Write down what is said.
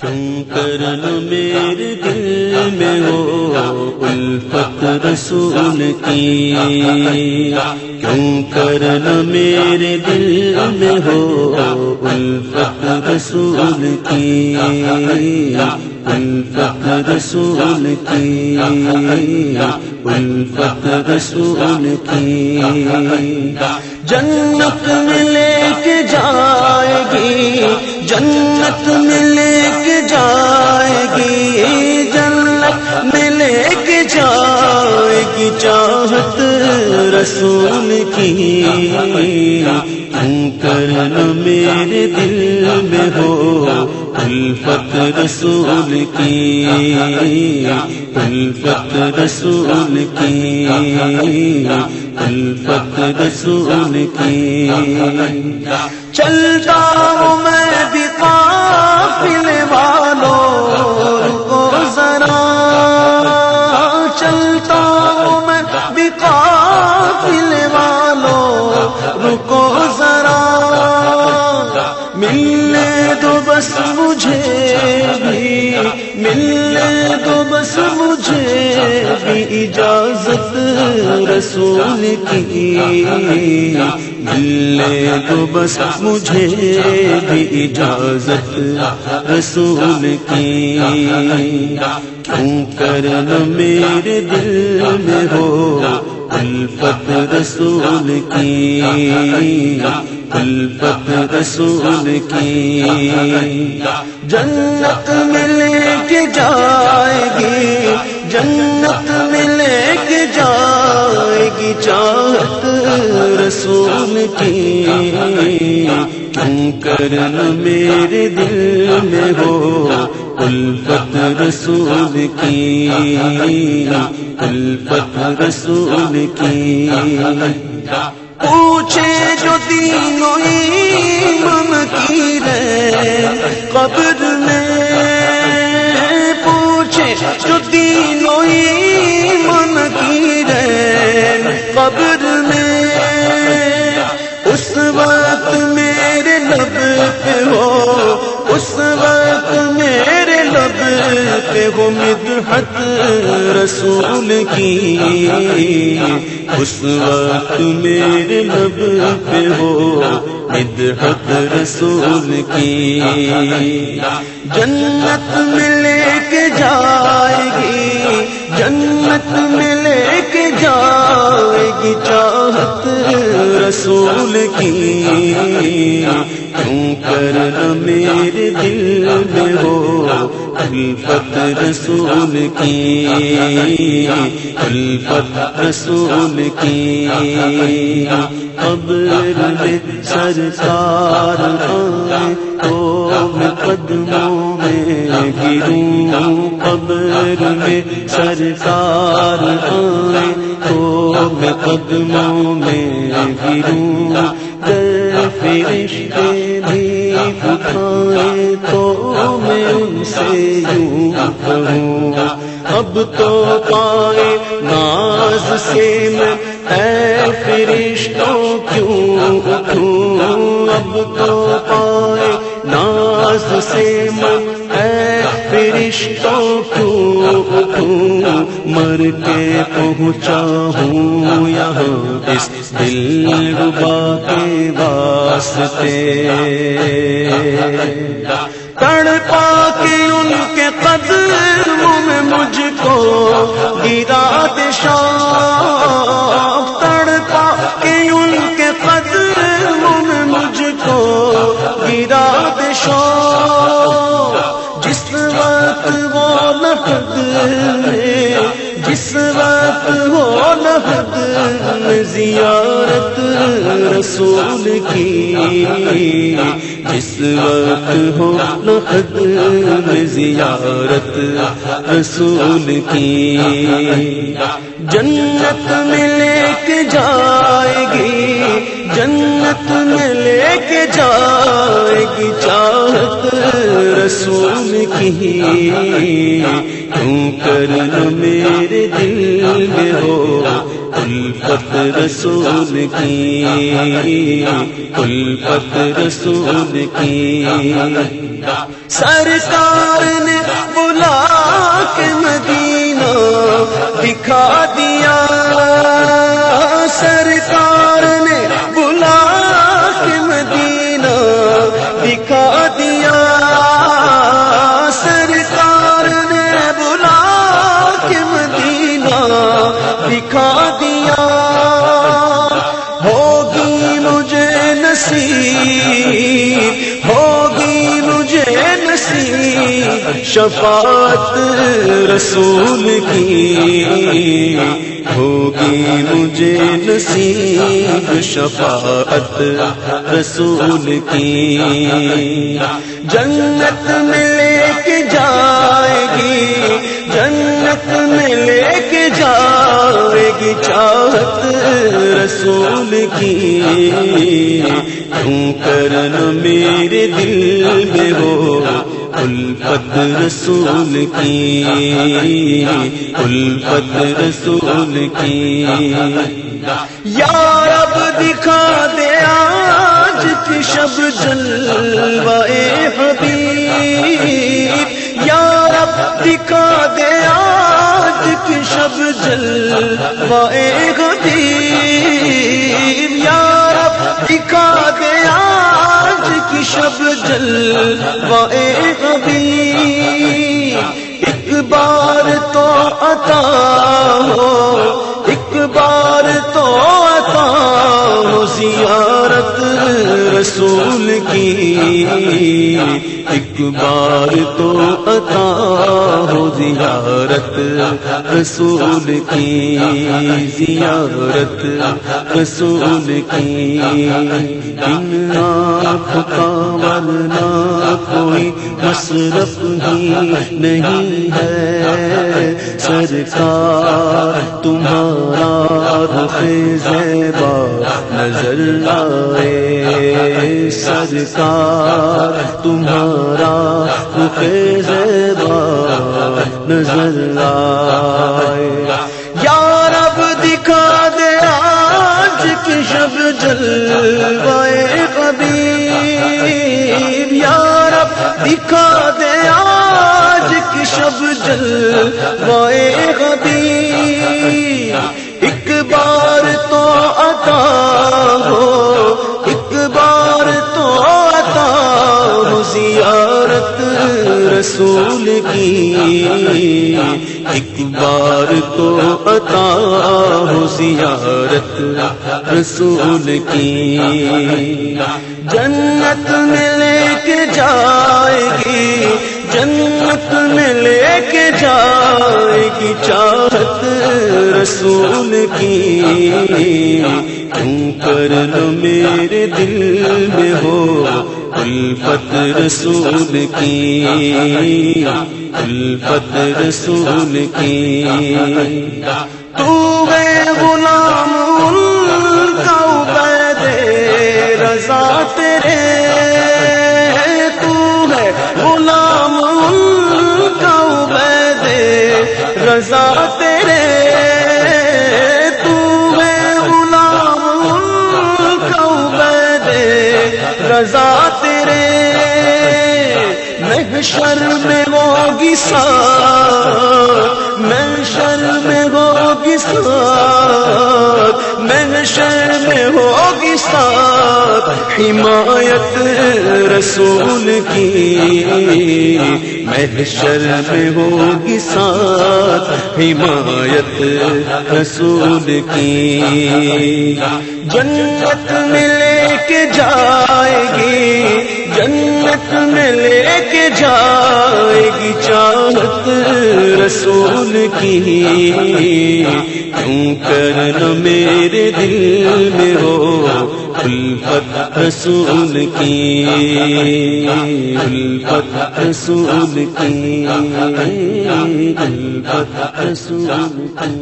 کیوں کرنا میرے دل میں ہو الفت رسول کی، کیوں کرنا میرے دل میں ہو الفت رسول کی، الفت رسول کی، الفت رسول کی۔ جنت میں لے کے جائے گی، جنت میں لے کے جائے گی، جنت میں لے کے جائے گی چاہت رسول کی۔ کیوں کرنا میرے دل میں ہو الفت رسول کی، الفت رسول کی، الفت رسول کی۔ چلتا ہوں میں بھی قافلے والوں رکو ذرا، چلتا ہوں میں بھی قافلے والوں رکو ذرا، ملنے دو بس مجھے بھی، ملنے دو بس مجھے بھی اجازت رسول کی، ملنے دو بس مجھے بھی اجازت رسول کی۔ کیوں کرنا میرے دل میں ہو الفت رسول کی، الفت رسول کی۔ جنت میں لے کے جائے گی، جنت میں لے کے جائے گی چاہت رسول کی۔ کیوں کرنا میرے دل میں ہو الفت رسول کی، الفت رسول کی۔ پوچھے جو دین و ایمان کی رے قبر میں، پوچھے جو دین و ایمان کی رے قبر میں، اس وقت میرے لب پہ ہو، اس وقت میرے لب پہ ہو مدحت رسول کی، اس وقت میرے لب پہ ہو مدحت رسول کی۔ جنت میں لے کے جائے گی، جنت میں لے کے جائے گی چاہت رسول کی۔ کیوں کرنا میرے دل میں ہو الفت رسول کی، الفت رسول کی۔ قبر میں سرکار آئے تو میں قدموں میں گروں، قبر میں سرکار آئے تو میں قدموں میں گروں، گر فرشتے بھی اٹھائے تو میں ان سے یوں کہوں، اب تو پائے ناز سے میں اے فرشتوں کیوں اٹھوں، اب تو پائے ناز سے میں اے فرشتوں کیوں اٹھوں، مر کے پہنچا ہوں یہاں اس دلربا کے واسطے، تڑپا کے ان کے قدموں میں مجھ کو گرا دے شوق، تڑپا کے ان کے قدموں میں مجھ کو گرا دے شوق، جس وقت وہ لحد میں، جس وقت وہ لحد میں زیارت رسول کی، جس وقت ہو لحد میں زیارت رسول کی۔ جنت میں لے کے جائے گی، جنت میں لے کے جائے گی چاہت رسول کی کیوں کرنا میرے دل میں ہو الفت رسول کی الفت رسول کی سرکار نے بلا کے مدینہ دکھا دیا سرکار نے بلا کے مدینہ دکھا دیا سرکار نے بلا کے مدینہ دکھا دیا ہوگی مجھے نصیب ہوگی مجھے نصیب شفاعت رسول کی ہوگی مجھے نصیب شفاعت رسول کی جنت میں لے کے جائے گی جنت میں لے کے جائے گی چاہت رسول کی کیوں کرنا میرے دل میں ہو الفت رسول کی الفت رسول کی یا رب دکھا دے آج کی شب جلوائے حبیب یا رب دکھا دے آج کی شب جلوائے حبیب یا رب دکھا دے آج کی شب جلوائے حبیب ایک بار تو عطا ہو ایک بار تو عطا ہو زیارت رسول کی ایک بار تو عطا ہو زیارت رسول کی زیارت رسول کی ان آنکھ کا ورنہ کوئی مصرف ہی نہیں ہے سرکار تمہارا رخ زیبا نظر آئے سرکار تمہارا رخ زیبا نظر آئے یا رب دکھا دے آج کی شب جلوائے حبیب یا رب دکھا دے آج کی شب جلوائے حبیب ایک بار تو عطا ہو ایک بار تو عطا ہو زیارت رسول کی ایک بار تو عطا ہو زیارت رسول کی جنت میں لے کے جائے گی جنت میں لے کے جائے گی چاہت رسول کی کیوں کرنا میرے دل میں ہو الفت رسول کی الفت رسول کی تو ہے غلام ان کا عبید رضا تیرے تو ہے غلام ان کا عبید رضا تیرے تو ہے غلام ان کا عبید رضا تیرے محشر میں ہوگی ساتھ محشر میں ہوگی ساتھ محشر میں ہوگی ساتھ حمایت رسول کی محشر میں ہوگی ساتھ حمایت رسول کی جنت میں لے کے جائے گی جنت میں لے کے جائے گی چاہت رسول کی کیوں کرنا میرے دل میں ہو الفت رسول کی الفت رسول کی الفت رسول کی